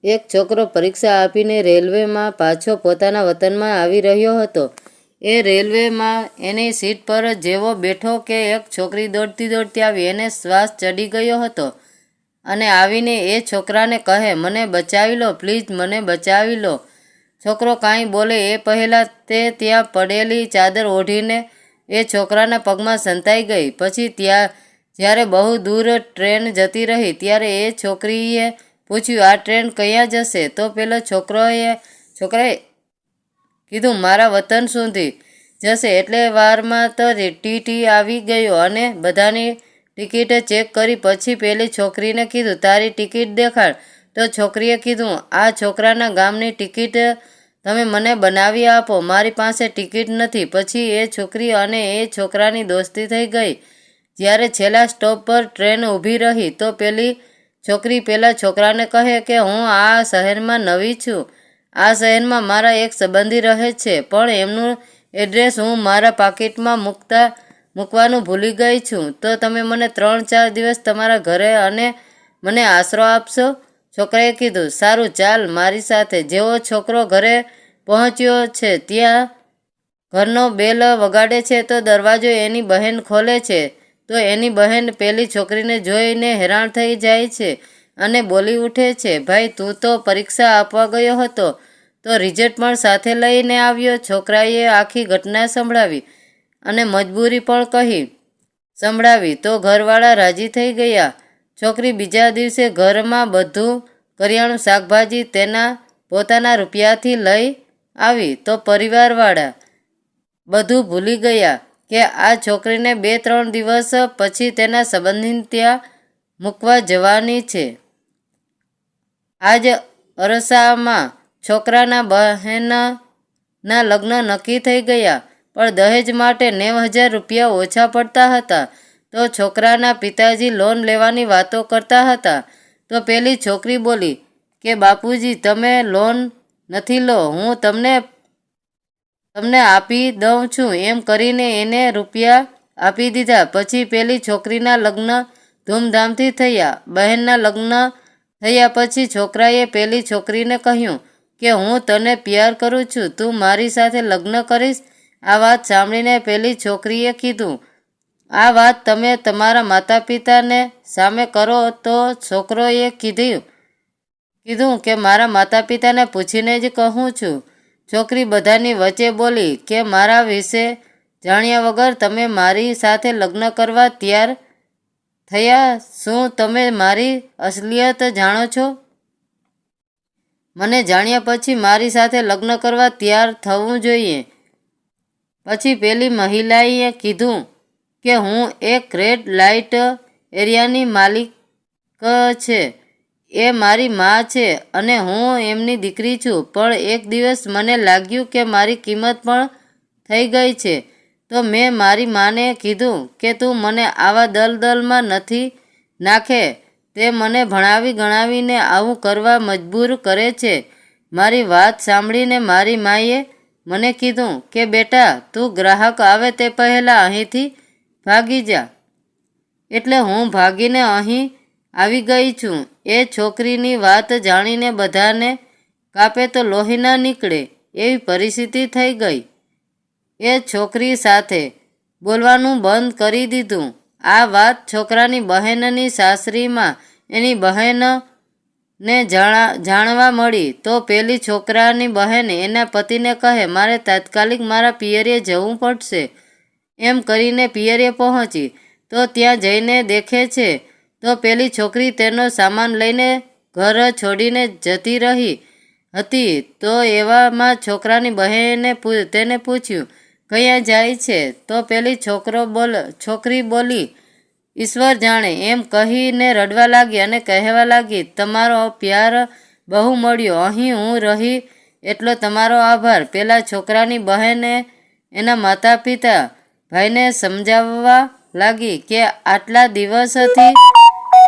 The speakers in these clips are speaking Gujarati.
એક છોકરો પરીક્ષા આપીને રેલવેમાં પાછો પોતાના વતનમાં આવી રહ્યો હતો. એ રેલવેમાં એની સીટ પર જેવો બેઠો કે એક છોકરી દોડતી દોડતી આવી. એને શ્વાસ ચડી ગયો હતો અને આવીને એ છોકરાને કહે, મને બચાવી લો, પ્લીઝ મને બચાવી લો. છોકરો કાંઈ બોલે એ પહેલાં તે ત્યાં પડેલી ચાદર ઓઢીને એ છોકરાના પગમાં સંતાઈ ગઈ. પછી જ્યારે બહુ દૂર ટ્રેન જતી રહી ત્યારે એ છોકરીએ પૂછ્યું, આ ટ્રેન ક્યાં જશે? તો પેલો છોકરાએ કીધું, મારા વતન સુધી જશે. એટલે વારમાં તો ટીટી આવી ગયો અને બધાની ટિકિટ ચેક કરી. પછી પેલી છોકરીને કીધું, તારી ટિકિટ દેખાડ. તો છોકરીએ કીધું, આ છોકરાના ગામની ટિકિટ તમે મને બનાવી આપો, મારી પાસે ટિકિટ નથી. પછી એ છોકરી અને એ છોકરાની દોસ્તી થઈ ગઈ. જ્યારે છેલ્લા સ્ટોપ પર ટ્રેન ઊભી રહી તો પેલી છોકરી પેલા છોકરાને કહે કે હું આ શહેરમાં નવી છું. આ શહેરમાં મારા એક સંબંધી રહે છે, પણ એમનું એડ્રેસ હું મારા પાકીટમાં મૂકવાનું ભૂલી ગઈ છું. તો તમે મને 3-4 દિવસ તમારા ઘરે અને મને આશરો આપશો? છોકરાએ કીધું, સારું, ચાલ મારી સાથે. જેવો છોકરો ઘરે પહોંચ્યો છે ત્યાં ઘરનો બેલ વગાડે છે તો દરવાજો એની બહેન ખોલે છે. તો એની બહેન પેલી છોકરીને જોઈને હેરાન થઈ જાય છે અને બોલી ઉઠે છે, ભાઈ તું તો પરીક્ષા આપવા ગયો હતો તો રિઝલ્ટ પણ સાથે લઈને આવ્યો. છોકરાએ આખી ઘટના સંભળાવી અને મજબૂરી પણ સંભળાવી તો ઘરવાળા રાજી થઈ ગયા. છોકરી બીજા દિવસે ઘરમાં બધું કરિયાણું શાકભાજી તેના પોતાના રૂપિયાથી લઈ આવી તો પરિવારવાળા બધું ભૂલી ગયા કે આ છોકરીને 2-3 દિવસ પછી તેના સંબંધી ત્યાં મૂકવા જવાની છે. આજ અરસામાં છોકરાના બહેનના લગ્ન નક્કી થઈ ગયા, પણ દહેજ માટે 90,000 રૂપિયા ઓછા પડતા હતા. તો છોકરાના પિતાજી લોન લેવાની વાતો કરતા હતા. તો પેલી છોકરી બોલી કે બાપુજી, તમે લોન નથી લો, હું તમને આપી દઉં છું. એમ કરીને એને રૂપિયા આપી દીધા. પછી પેલી છોકરીના લગ્ન ધૂમધામથી થયા. બહેનના લગ્ન થયા પછી છોકરાએ પેલી છોકરીને કહ્યું કે હું તને પ્યાર કરું છું, તું મારી સાથે લગ્ન કરીશ? આ વાત સાંભળીને પેલી છોકરીએ કીધું, આ વાત તમે તમારા માતા પિતાને સામે કરો? તો છોકરોએ કીધું કે મારા માતા પિતાને પૂછીને જ કહું છું. છોકરી બધાની વચ્ચે બોલી કે મારા વિશે જાણ્યા વગર તમે મારી સાથે લગ્ન કરવા તૈયાર થયા? શું તમે મારી અસલિયત જાણો છો? મને જાણ્યા પછી મારી સાથે લગ્ન કરવા તૈયાર થવું જોઈએ. પછી પેલી મહિલાએ કીધું કે હું એક રેડ લાઇટ એરિયાની માલિક છે. એ મારી મા છે અને હું એમની દીકરી છું. પણ એક દિવસ મને લાગ્યું કે મારી કિંમત પણ થઈ ગઈ છે. તો મેં મારી માને કીધું કે તું મને આવા દલદલમાં નથી નાખે. તે મને ભણાવી ગણાવીને આવું કરવા મજબૂર કરે છે. મારી વાત સાંભળીને મારી માએ મને કીધું કે બેટા, તું ગ્રાહક આવે તે પહેલાં અહીંથી ભાગી જા. એટલે હું ભાગીને અહીં આવી ગઈ છું. એ છોકરીની વાત જાણીને બધાને કાપે તો લોહી ન નીકળે એવી પરિસ્થિતિ થઈ ગઈ. એ છોકરી સાથે બોલવાનું બંધ કરી દીધું. આ વાત છોકરાની બહેનની સાસરીમાં એની બહેનને જાણવા મળી. તો પેલી છોકરાની બહેન એના પતિને કહે, મારે તાત્કાલિક મારા પિયરે જવું પડશે. એમ કરીને પિયરે પહોંચી તો ત્યાં જઈને દેખે છે તો પેલી છોકરી તેનો સામાન લઈને ઘર છોડીને જતી રહી હતી. તો એવામાં છોકરાની બહેને તેને પૂછ્યું, ક્યાં જાય છે? તો પેલી છોકરી બોલી, ઈશ્વર જાણે. એમ કહીને રડવા લાગી અને કહેવા લાગી, તમારો પ્યાર બહુ મળ્યો, અહીં હું રહી એટલો તમારો આભાર. પેલા છોકરાની બહેને એના માતા પિતા ભાઈને સમજાવવા લાગી કે આટલા દિવસથી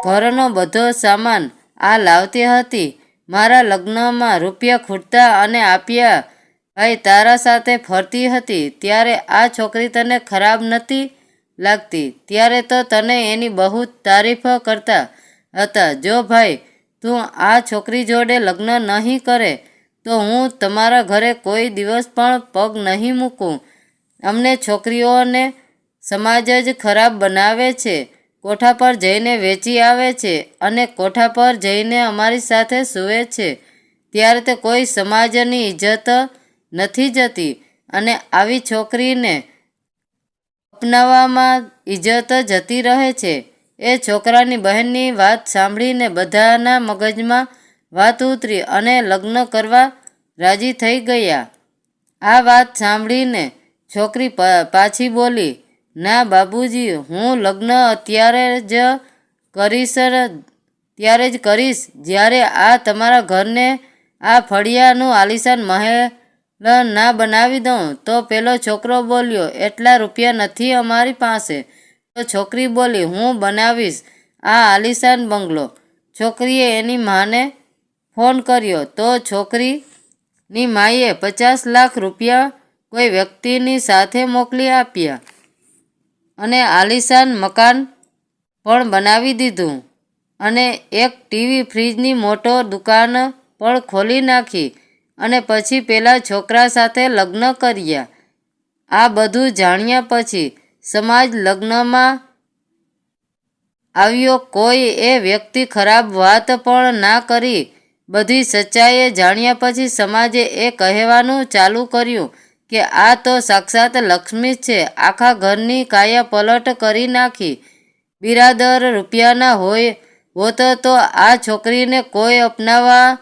ઘરનો બધો સામાન આ લાવતી હતી, મારા લગ્નમાં રૂપિયા ખૂટતા અને આપ્યા ભાઈ તારા સાથે ફરતી હતી, ત્યારે આ છોકરી તને ખરાબ નથી લાગતી? ત્યારે તો તને એની બહુ તારીફ કરતા હતા. જો ભાઈ તું આ છોકરી જોડે લગ્ન નહીં કરે તો હું તમારા ઘરે કોઈ દિવસ પણ પગ નહીં મૂકું. અમને છોકરીઓને સમાજ જ ખરાબ બનાવે છે. કોઠા પર જઈને વેચી આવે છે અને કોઠા પર જઈને અમારી સાથે સૂવે છે. ત્યારે તે કોઈ સમાજની ઇજ્જત નથી જતી અને આવી છોકરીને અપનાવવામાં ઇજ્જત જતી રહે છે. એ છોકરાની બહેનની વાત સાંભળીને બધાના મગજમાં વાત ઉતરી અને લગ્ન કરવા રાજી થઈ ગયા. આ વાત સાંભળીને છોકરી પાછી બોલી, ના બાબુજી, હું લગ્ન ત્યારે જ કરીશ જ્યારે આ તમારા ઘરને આ ફળિયાનું આલિશાન મહેલ ના બનાવી દઉં. તો પેલો છોકરો બોલ્યો, એટલા રૂપિયા નથી અમારી પાસે. તો છોકરી બોલી, હું બનાવીશ આ આલિશાન બંગલો. છોકરીએ એની માને ફોન કર્યો તો છોકરીની માએ 50 લાખ રૂપિયા કોઈ વ્યક્તિની સાથે મોકલી આપ્યા અને આલિશાન મકાન પણ બનાવી દીધું અને એક ટીવી ફ્રીજની મોટો દુકાન પણ ખોલી નાખી અને પછી પેલા છોકરા સાથે લગ્ન કર્યા. આ બધું જાણ્યા પછી સમાજ લગ્નમાં આવ્યો. કોઈ એ વ્યક્તિ ખરાબ વાત પણ ના કરી. બધી સચ્ચાઈ જાણ્યા પછી સમાજે એ કહેવાનું ચાલુ કર્યું કે આ તો સાક્ષાત લક્ષ્મી જ છે. આખા ઘરની કાયા પલટ કરી નાખી. બિરાદર રૂપિયાના હોત તો આ છોકરીને કોઈ અપનાવતું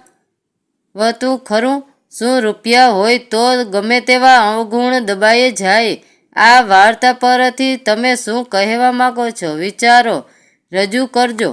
ખરું? શું રૂપિયા હોય તો ગમે તેવા અવગુણ દબાઈ જાય? આ વાર્તા પરથી તમે શું કહેવા માંગો છો? વિચારો રજૂ કરજો.